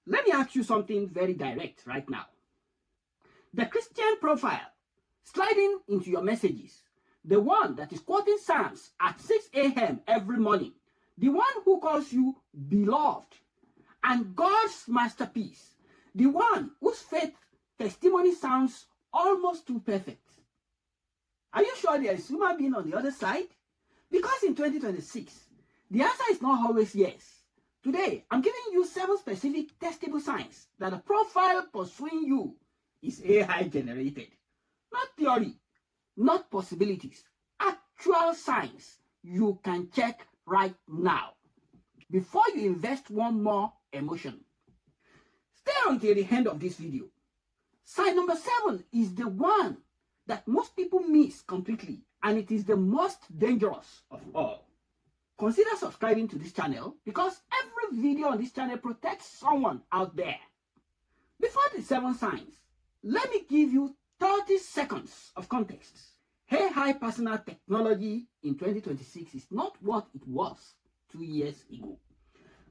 let me ask you something very direct right now. The Christian profile sliding into your messages, the one that is quoting Psalms at 6 a.m. every morning, the one who calls you beloved and God's masterpiece, the one whose faith testimony sounds almost too perfect. Are you sure there is human being on the other side? Because in 2026, the answer is not always yes. Today, I'm giving you 7 specific testable signs that the profile pursuing you is AI generated. Not theory, not possibilities, actual signs you can check right now before you invest one more emotion. Stay until the end of this video. Sign number 7 is the one that most people miss completely, and it is the most dangerous of all. Consider subscribing to this channel because every video on this channel protects someone out there. Before the 7 signs, let me give you 30 seconds of context. AI personal technology in 2026 is not what it was 2 years ago.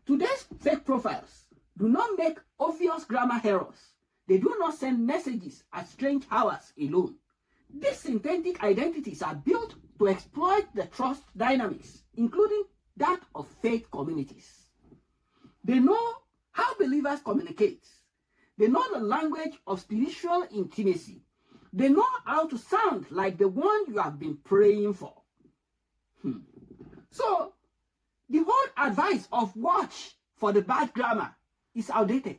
Today's fake profiles do not make obvious grammar errors. They do not send messages at strange hours alone. These synthetic identities are built to exploit the trust dynamics, including that of faith communities. They know how believers communicate. They know the language of spiritual intimacy. They know how to sound like the one you have been praying for. So, the whole advice of watch for the bad grammar is outdated.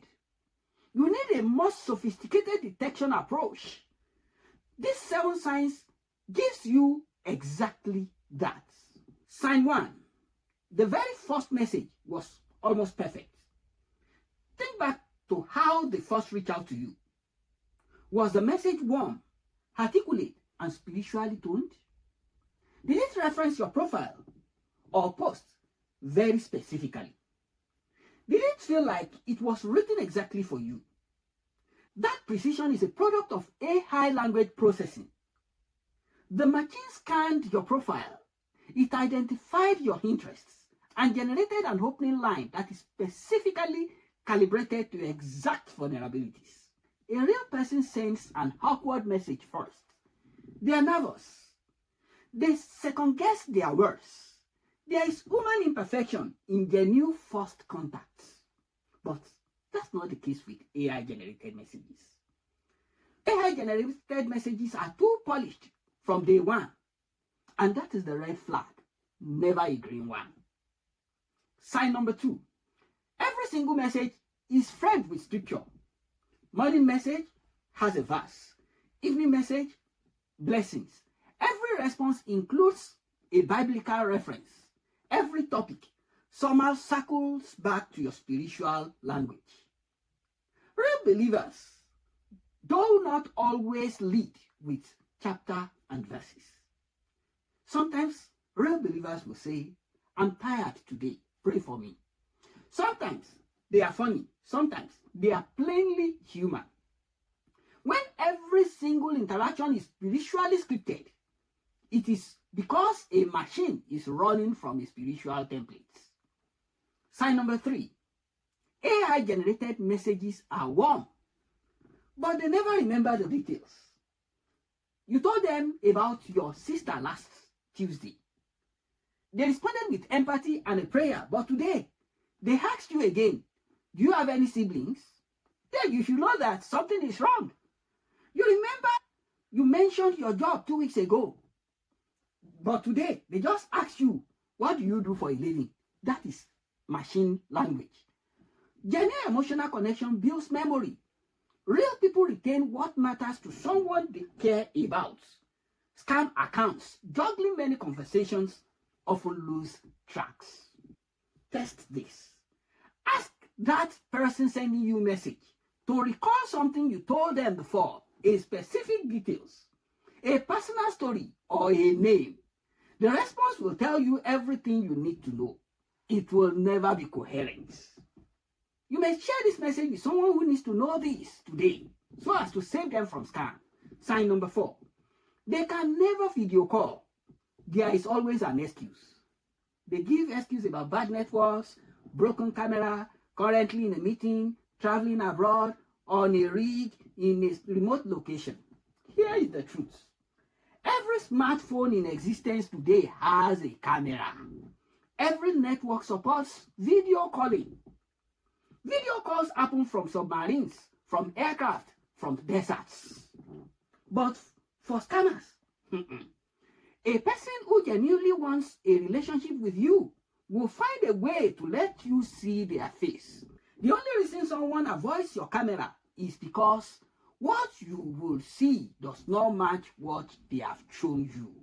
You need a more sophisticated detection approach. These 7 signs gives you exactly that. Sign 1. The very first message was almost perfect. Think back to how they first reached out to you. Was the message warm, articulate, and spiritually toned? Did it reference your profile or post very specifically? Did it feel like it was written exactly for you? That precision is a product of AI language processing. The machine scanned your profile, it identified your interests, and generated an opening line that is specifically calibrated to exact vulnerabilities. A real person sends an awkward message first. They are nervous. They second-guess their words. There is human imperfection in genuine first contacts. But that's not the case with AI-generated messages. AI-generated messages are too polished from day one. And that is the red flag, never a green one. Sign number 2. Every single message is framed with scripture. Morning message has a verse. Evening message, blessings. Every response includes a biblical reference. Every topic somehow circles back to your spiritual language. Real believers do not always lead with chapter and verses. Sometimes real believers will say, I'm tired today, pray for me. Sometimes they are funny, sometimes they are plainly human. When every single interaction is spiritually scripted, it is because a machine is running from a spiritual template. Sign number 3. AI-generated messages are warm, but they never remember the details. You told them about your sister last Tuesday. They responded with empathy and a prayer, but today, they asked you again, do you have any siblings? Then you should know that something is wrong. You remember you mentioned your job 2 weeks ago, but today, they just asked you, what do you do for a living? That is machine language. Genuine emotional connection builds memory. Real people retain what matters to someone they care about. Scam accounts, juggling many conversations, often lose tracks. Test this. Ask that person sending you a message to recall something you told them before, a specific details, a personal story, or a name. The response will tell you everything you need to know. It will never be coherent. You may share this message with someone who needs to know this today, so as to save them from scam. Sign number 4. They can never video call. There is always an excuse. They give excuse about bad networks, broken camera, currently in a meeting, traveling abroad, on a rig, in a remote location. Here is the truth. Every smartphone in existence today has a camera. Every network supports video calling. Video calls happen from submarines, from aircraft, from deserts. But for scammers, a person who genuinely wants a relationship with you will find a way to let you see their face. The only reason someone avoids your camera is because what you will see does not match what they have shown you.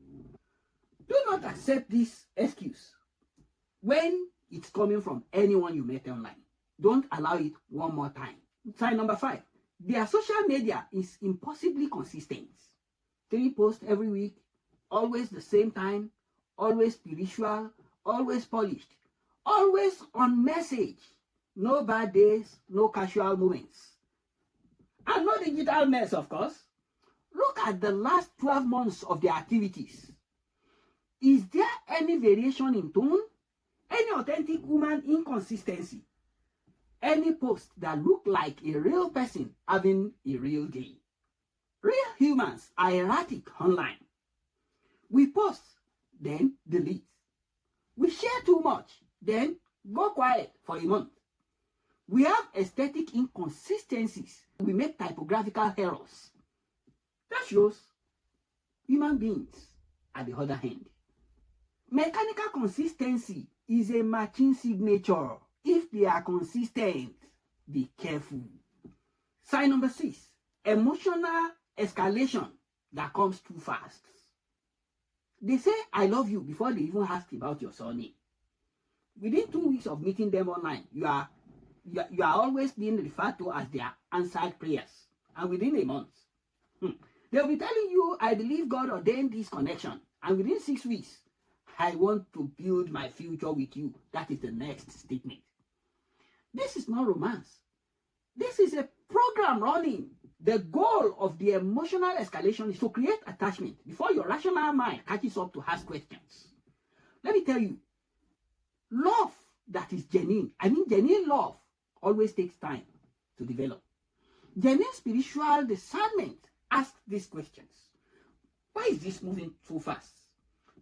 Do not accept this excuse when it's coming from anyone you met online. Don't allow it one more time. Sign number 5. Their social media is impossibly consistent. 3 posts every week, always the same time, always spiritual, always polished, always on message. No bad days, no casual moments. And no digital mess, of course. Look at the last 12 months of their activities. Is there any variation in tone? Any authentic human inconsistency? Any post that look like a real person having a real day? Real humans are erratic online. We post, then delete. We share too much, then go quiet for a month. We have aesthetic inconsistencies. We make typographical errors. That shows human beings at the other hand. Mechanical consistency is a matching signature. If they are consistent, be careful. Sign number 6, emotional escalation that comes too fast. They say, I love you before they even ask about your surname. Within 2 weeks of meeting them online, you are always being referred to as their answered prayers. And within a month, they'll be telling you, I believe God ordained this connection. And within 6 weeks, I want to build my future with you. That is the next statement. This is not romance. This is a program running. The goal of the emotional escalation is to create attachment before your rational mind catches up to ask questions. Let me tell you, love that is genuine, genuine love always takes time to develop. Genuine spiritual discernment asks these questions. Why is this moving so fast?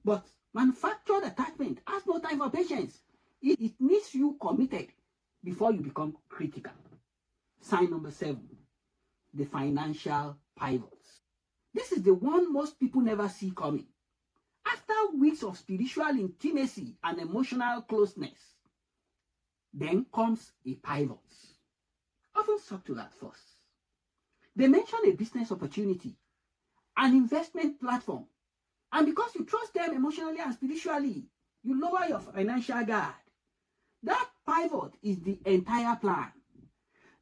But manufactured attachment has no time for patience. It needs you committed before you become critical. Sign number 7, the financial pivots. This is the one most people never see coming. After weeks of spiritual intimacy and emotional closeness, then comes a pivot. Often subtle at first. They mention a business opportunity, an investment platform, and because you trust them emotionally and spiritually, you lower your financial guard. That pivot is the entire plan.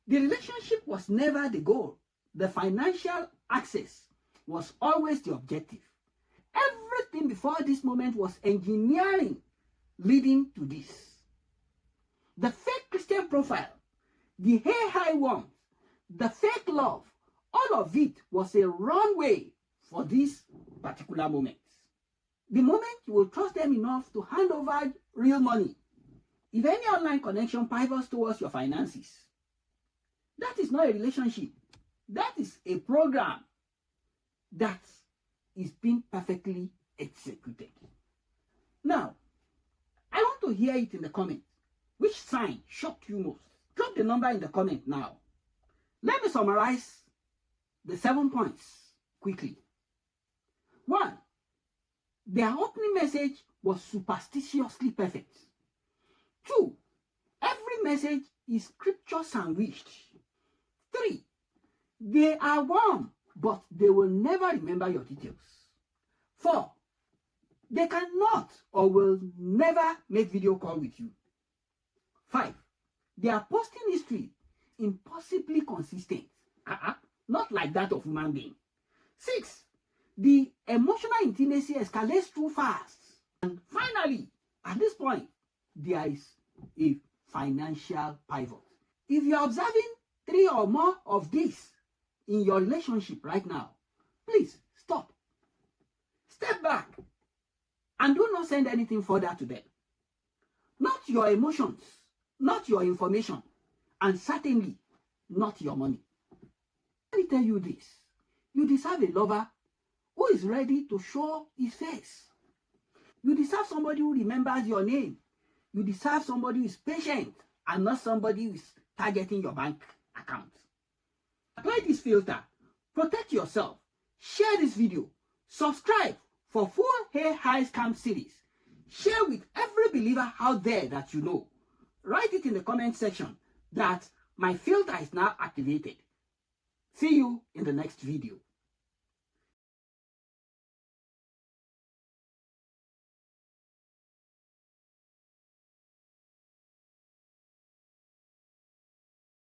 The relationship was never the goal. The financial access was always the objective. Everything before this moment was engineering leading to this. The fake Christian profile, the AI one, the fake love, all of it was a runway for this particular moment. The moment you will trust them enough to hand over real money, if any online connection pivots towards your finances, that is not a relationship. That is a program that is being perfectly executed. Now, I want to hear it in the comments. Which sign shocked you most? Drop the number in the comment now. Let me summarize the 7 points quickly. 1, their opening message was superstitiously perfect. 2, every message is scripture sandwiched. 3, they are warm, but they will never remember your details. 4, they cannot or will never make video call with you. 5, their posting history impossibly consistent. Not like that of human being. 6, the emotional intimacy escalates too fast. And finally, at this point, there is a financial pivot. If you're observing 3 or more of these in your relationship right now, please stop. Step back and do not send anything further to them. Not your emotions, not your information, and certainly not your money. Let me tell you this. You deserve a lover who is ready to show his face. You deserve somebody who remembers your name. You deserve somebody who is patient and not somebody who is targeting your bank account. Apply this filter. Protect yourself. Share this video. Subscribe for full hair high scam series. Share with every believer out there that you know. Write it in the comment section that my filter is now activated. See you in the next video.